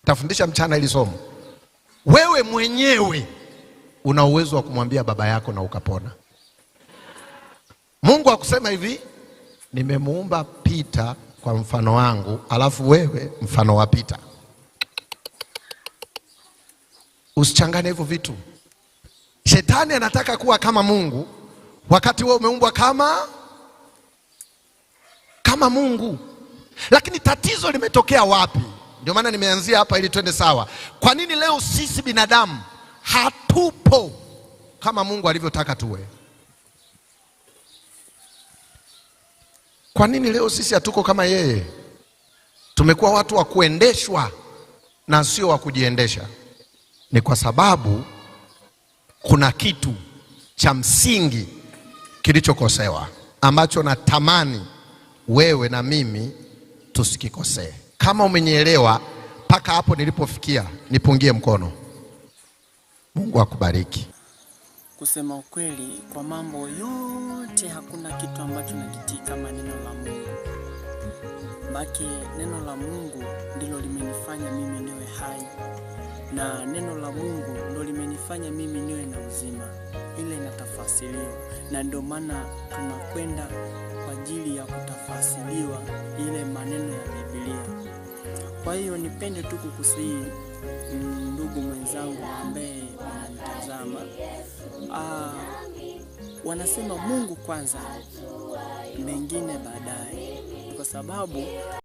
Tafundisha mchana ili somo. Wewe mwenyewe una uwezo wa kumwambia baba yako na ukapona. Mungu akusema hivi, nimemuumba Peter kwa mfano wangu, alafu wewe mfano wa Peter. Usichangane hivyo vitu. Shetani anataka kuwa kama Mungu wakati wewe umeumbwa kama Mungu. Lakini tatizo limetokea wapi? Ndio maana nimeanzia hapa ili twende sawa. Kwa nini leo sisi binadamu hatupo kama Mungu alivyotaka tuwe? Kwa nini leo sisi hatuko kama yeye? Tumekuwa watu wa kuendeshwa na sio wa kujiendesha. Ni kwa sababu kuna kitu cha msingi kilichokosewa ambacho natamani wewe na mimi tusikikosee. Kama umenielewa mpaka hapo nilipofikia, nipungie mkono. Mungu akubariki. Kusema ukweli, kwa mambo yote hakuna kitu ambacho nakitii kama neno la Mungu. Baki neno la Mungu ndilo limenifanya mimi niwe hai, na neno la Mungu ndilo limenifanya mimi niwe na uzima. Ile inatafasiriwa, na ndio maana tunakwenda kwa ajili ya kutafasiriwa ile maneno ya Biblia. Kwa hiyo nipende tu kukusihi ndugu mwenzangu ambaye unanitazama, wanasema Mungu kwanza, mengine baadaye, kwa sababu